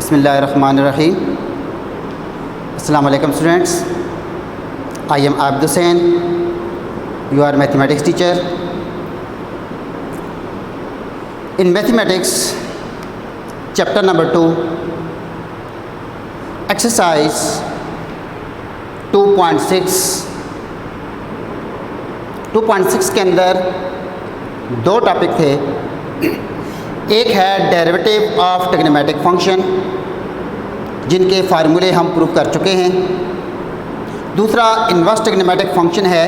बिस्मिल्लाहिर्रहमानिर्रहीम। अस्सलाम वालेकुम students, I am Abid Hussain, your mathematics teacher. In mathematics chapter number 2 exercise 2.6 के अंदर दो टॉपिक थे। एक है डेरिवेटिव ऑफ ट्रिग्नोमेट्रिक फंक्शन, जिनके फार्मूले हम प्रूव कर चुके हैं। दूसरा इन्वर्स ट्रिग्नोमेट्रिक फंक्शन है,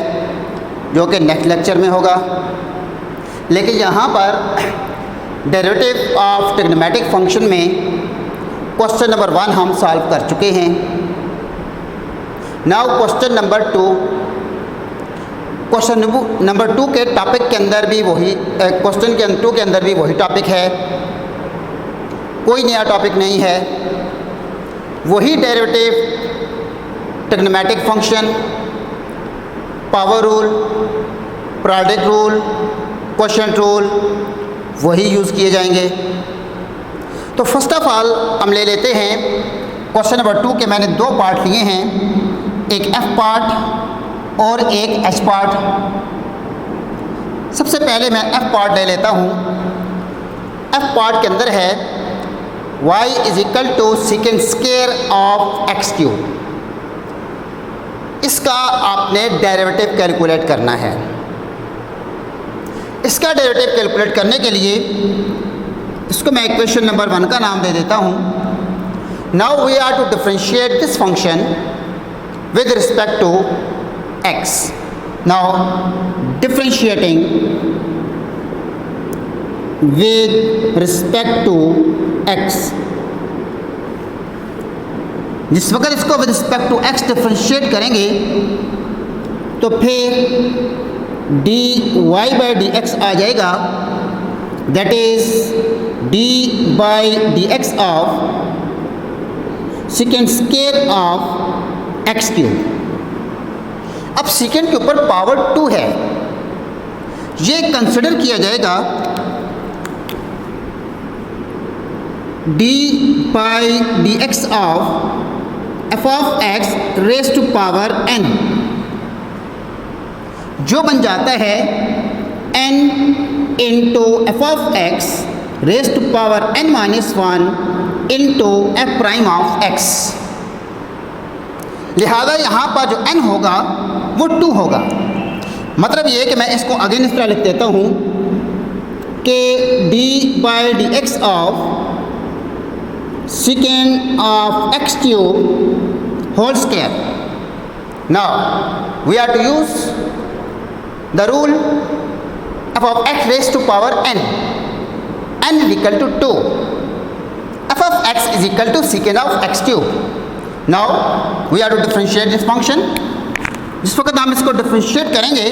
जो कि नेक्स्ट लेक्चर में होगा। लेकिन यहाँ पर डेरिवेटिव ऑफ ट्रिग्नोमेट्रिक फंक्शन में क्वेश्चन नंबर 1 हम सॉल्व कर चुके हैं। Now question number 2, question number 2 के टॉपिक के अंदर भी वही क्वेश्चन के 2 के अंदर भी वही टॉपिक है, कोई नया टॉपिक नहीं है। वही derivative trigonometric function, power rule, product rule, quotient rule वही यूज़ किए जाएंगे। तो फर्स्ट ऑफ ऑल हम ले लेते हैं क्वेश्चन नंबर 2 के। मैंने दो पार्ट लिए हैं, एक एफ पार्ट और एक एच पार्ट। सबसे पहले मैं एफ पार्ट ले लेता हूँ। एफ पार्ट के अंदर है y is equal to second square of x cube. इसका आपने डेरिवेटिव कैलकुलेट करना है। इसका डेरिवेटिव कैलकुलेट करने के लिए इसको मैं इक्वेशन नंबर 1 का नाम दे देता हूँ। Now we are to differentiate this function with respect to x. Now differentiating with respect to x, जिस वक्त इसको with respect to x differentiate करेंगे तो फिर dy बाई डी एक्स आ जाएगा, that is d by d x of second square of x cube. अब second के ऊपर पावर 2 है, ये कंसिडर किया जाएगा d by d x of f of x raise to power n, जो बन जाता है n into f of x raise to power n minus 1 into F prime of x. लिहाजा यहाँ पर जो n होगा वो 2 होगा। मतलब ये कि मैं इसको अगेन इस तरह लिख देता हूँ कि d by d x of second of x cube whole square. Now we are to use the rule f of x raise to power n is equal to 2, f of x is equal to second of x cube. Now we are to differentiate this function. जिस वक्त हम इसको differentiate करेंगे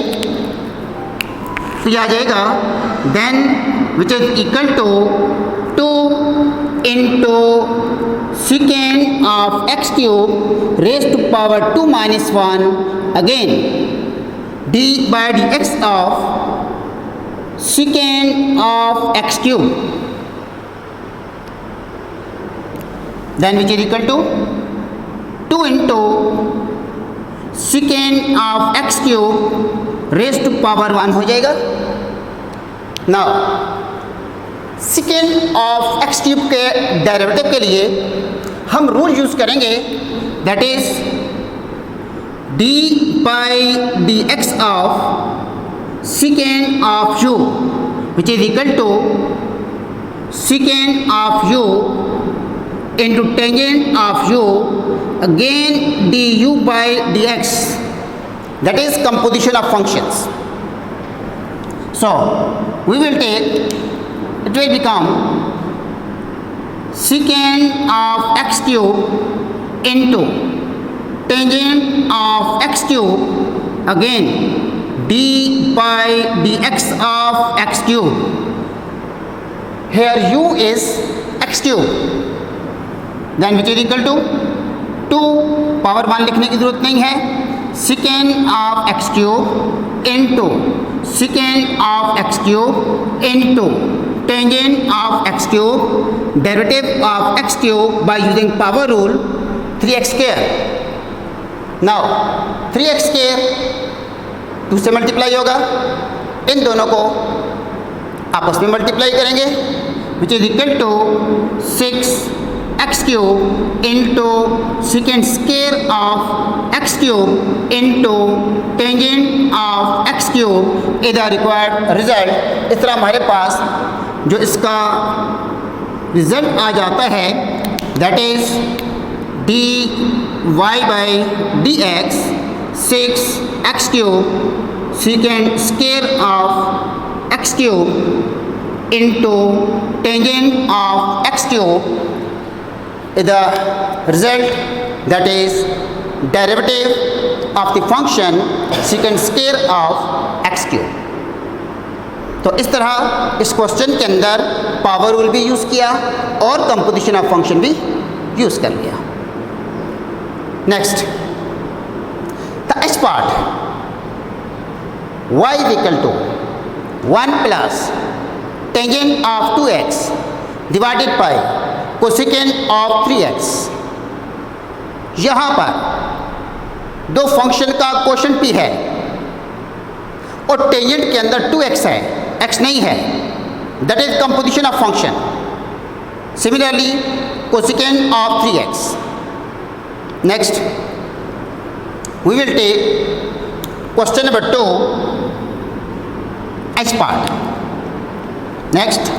तो यह आ जाएगा then which is equal to 2 into second of x cube raise to power 2 minus 1 again d by d x of second of x cube, then which is equal to 2 into second of x cube raise to power 1 हो जाएगा। Now second of x cube के derivative के लिए हम rule use करेंगे, that is d by d x of second of you which is equal to second of u into tangent of u again du by dx, that is composition of functions. So we will take, it will become secant of x cube into tangent of x cube again d by dx of x cube. Here u is x cube, then which is equal to 2, power 1 लिखने की ज़रूरत नहीं है, second of x cube into second of x cube into tangent of x cube, derivative of x cube by using power rule 3x square. Now 3x square 2 से multiply होगा, इन दोनों को आपस में मल्टीप्लाई करेंगे, which is equal to 6x cube into second square of x cube into tangent of x cube is the required result. इस तरह हमारे पास जो इसका रिजल्ट आ जाता है that is dy by dx 6x cube second square of x cube into tangent of x cube is the result, that is derivative of the function secant square of x cube। तो इस तरह इस question के अंदर power rule भी use किया और composition of function भी यूज़ कर लिया। Next the H part, y is equal to 1 plus tangent of 2x divided by cosecant of 3x। यहाँ पर दो फंक्शन का क्वोशंट भी है और टेंजेंट के अंदर 2x है, x नहीं है, that is composition of function. Similarly cosecant of 3x। Next we will take question number 2 h part. Next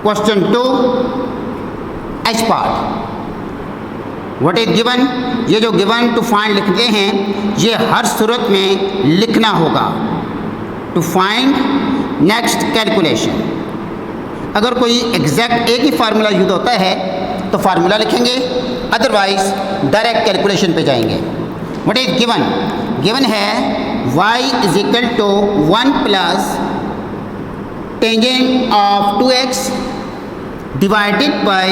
question 2 h part, what is given. ये जो गिवन टू फाइंड लिखते हैं ये हर सूरत में लिखना होगा, टू फाइंड नेक्स्ट कैलकुलेशन। अगर कोई एग्जैक्ट एक ही फार्मूला यूज होता है तो फार्मूला लिखेंगे, अदरवाइज डायरेक्ट कैलकुलेशन पे जाएंगे। व्हाट इज गिवन, गिवन है y is equal to 1 plus tangent of 2x divided by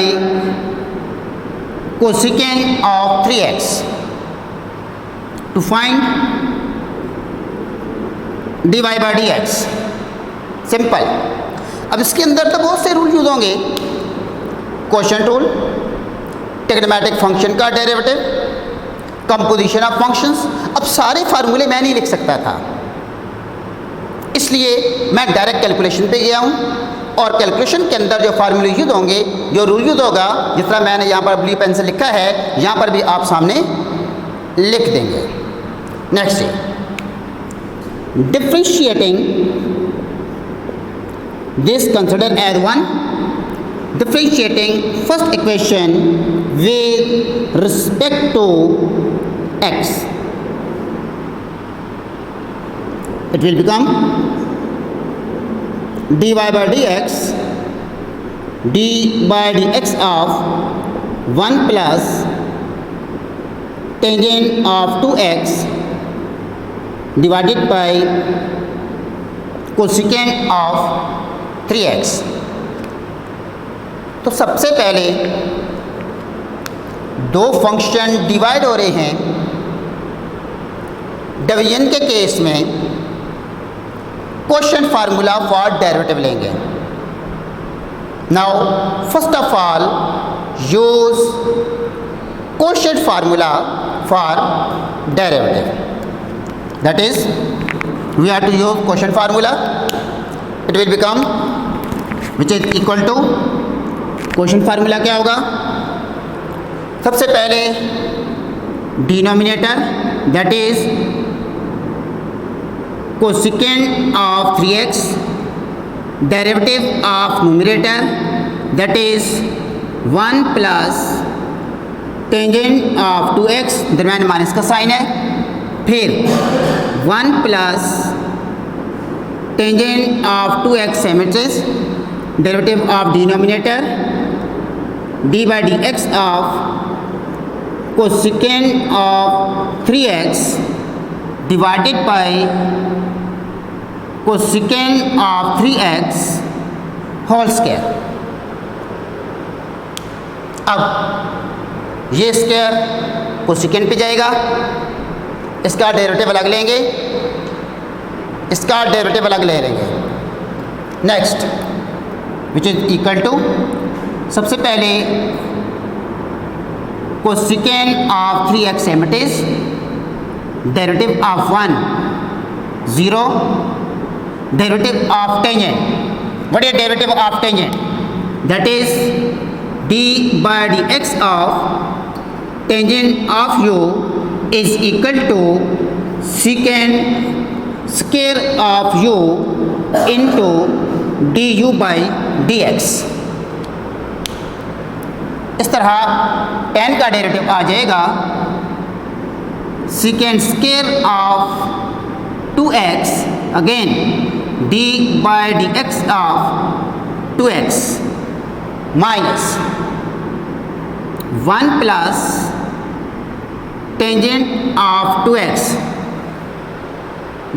cosecant of 3x to find dy by dx। Simple. अब इसके अंदर तो बहुत से रूल यूज होंगे, क्वोशंट रूल, ट्रिग्नोमेट्रिक फंक्शन का डेरिवेटिव, कंपोजिशन ऑफ फंक्शंस। अब सारे फार्मूले मैं नहीं लिख सकता था, इसलिए मैं डायरेक्ट कैलकुलेशन पे गया हूँ और कैलकुलेशन के अंदर जो फार्मूले यूज होंगे, जो रूल यूज होगा, जिस तरह मैंने यहाँ पर ब्लू पेन से लिखा है यहाँ पर भी आप सामने लिख देंगे। नेक्स्ट है differentiating this consider as one, differentiating first equation with respect to x, it will become dy by dx, d by dx of 1 plus tangent of 2x divided by cosecant of 3x। तो सबसे पहले दो function divide हो रहे हैं, division के case में quotient formula for derivative लेंगे। Now first of all use quotient formula for derivative, that is we have to use quotient formula. It will become which is equal to, quotient formula क्या होगा, सबसे पहले denominator that is cosecant of 3x, derivative of numerator that is 1 plus tangent of 2x, दरम्यान minus का sign है, फिर 1 plus tangent of 2x sandwiches, derivative of denominator d by dx of cosecant of 3x divided by cosecant of 3x whole square. अब ये square cosecant पे जाएगा, इसका derivative अलग लेंगे, इसका डेरिवेटिव अलग ले लेंगे। Next which is equal to, सबसे पहले cosecant of 3x it is derivative of 1 0, derivative of tangent, what is derivative of tangent, that is d by dx of tangent of u is equal to secant square of u into du by dx। इस तरह tan का derivative आ जाएगा secant square of 2x again d by dx of 2x minus 1 plus tangent of 2x,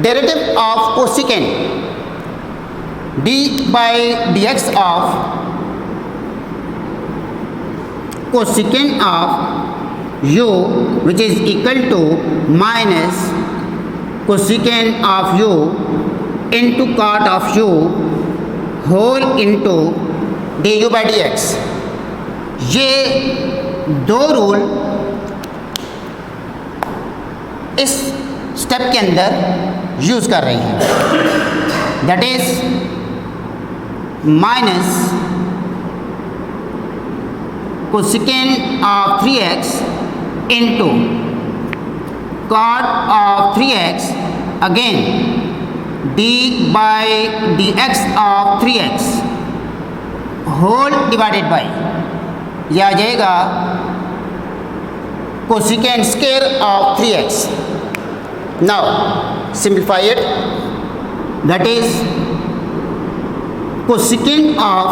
derivative of cosecant d by dx of cosecant of u which is equal to minus cosecant of u into cot of u whole into du by dx। ये दो rule इस step के अंदर use कर रही हैं, that is minus cosecant of 3x into cot of 3x again d by dx of 3x whole divided by, यह आ जाएगा cosecant square of 3x। Now simplify it, that is cosecant of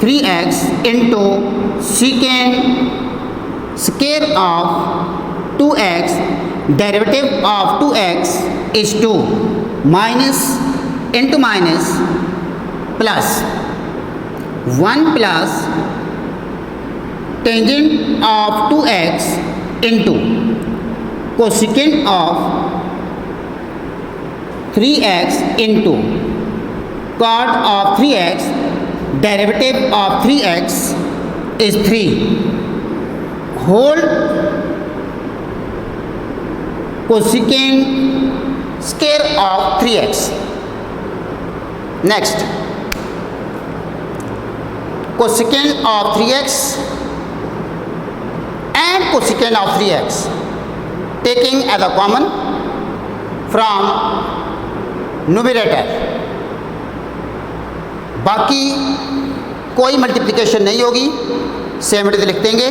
3x into second square of 2x, derivative of 2x is 2, minus into minus plus 1 plus tangent of 2x into cosecant of 3x into cot of 3x, derivative of 3x is 3 whole cosecant square of 3x। Next cosecant of 3x and cosecant of 3x taking as a common from numerator, बाकी कोई multiplication नहीं होगी, same it लिख देंगे,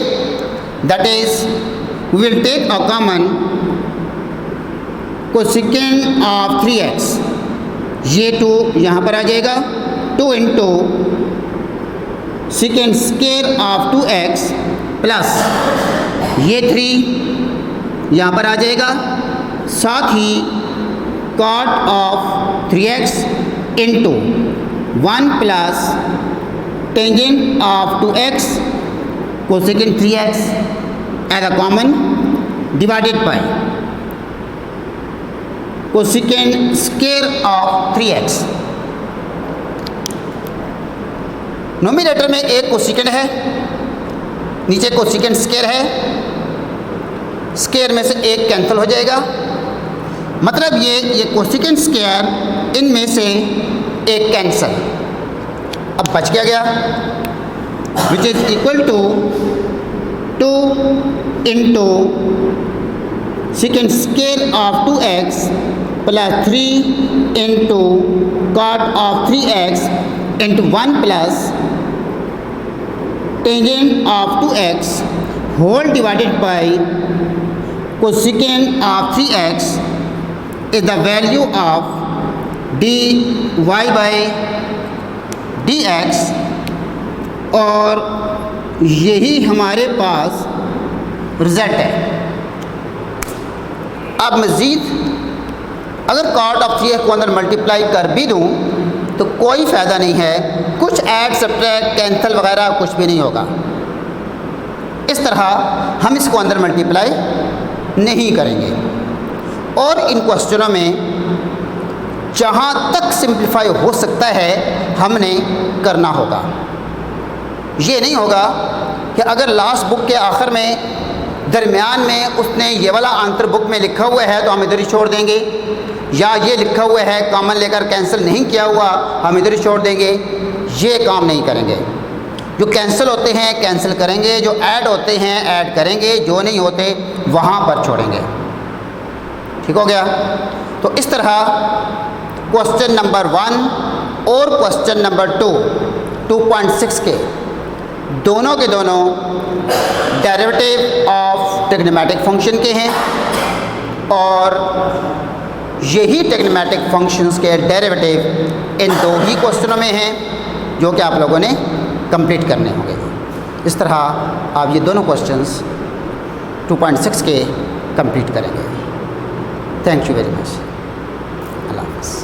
that is we will take a common cosecant of 3x, ये 2 यहाँ पर आ जाएगा, 2 into second square of 2x plus ये 3 यहाँ पर आ जाएगा, साथ ही cot of 3x into 1 plus tangent of 2x cosecant 3x as a common divided by cosecant square of 3x। Numerator में एक कोसेकेंड है, नीचे कोसेकेंड स्क्वायर है, स्क्वायर में से एक कैंसिल हो जाएगा, मतलब ये कोसेकेंड स्क्वायर इनमें से एक कैंसिल, अब बच क्या गया, which is equal to 2 into second square of 2x plus 3 into cot of 3x into 1 plus tangent of 2x whole divided by cosecant of 3x is the value of dy by dx, और यही हमारे पास result है। अब मज़ीद अगर cot of 3x को अंदर multiply कर भी दूँ तो कोई फ़ायदा नहीं है, कुछ ऐड सब्ट्रैक्ट कैंसिल वगैरह कुछ भी नहीं होगा। इस तरह हम इसको अंदर मल्टीप्लाई नहीं करेंगे। और इन क्वेश्चनों में जहाँ तक सिंप्लीफाई हो सकता है हमने करना होगा। ये नहीं होगा कि अगर लास्ट बुक के आखिर में दरमियान में उसने ये वाला आंसर बुक में लिखा हुआ है तो हम इधर ही छोड़ देंगे, या ये लिखा हुआ है कॉमन लेकर कैंसिल नहीं किया हुआ हम इधर ही छोड़ देंगे। ये काम नहीं करेंगे। जो कैंसिल होते हैं कैंसिल करेंगे, जो ऐड होते हैं ऐड करेंगे, जो नहीं होते वहाँ पर छोड़ेंगे। ठीक हो गया। तो इस तरह क्वेश्चन नंबर 1 और क्वेश्चन नंबर 2 2.6 के दोनों डेरिवेटिव ऑफ ट्रिग्नोमेट्रिक फंक्शन के हैं, और यही ट्रिग्नोमेट्रिक फंक्शंस के डेरिवेटिव इन 2 ही क्वेश्चनों में हैं जो कि आप लोगों ने कंप्लीट करने होंगे। इस तरह आप ये दोनों क्वेश्चंस 2.6 के कंप्लीट करेंगे। Thank you very much.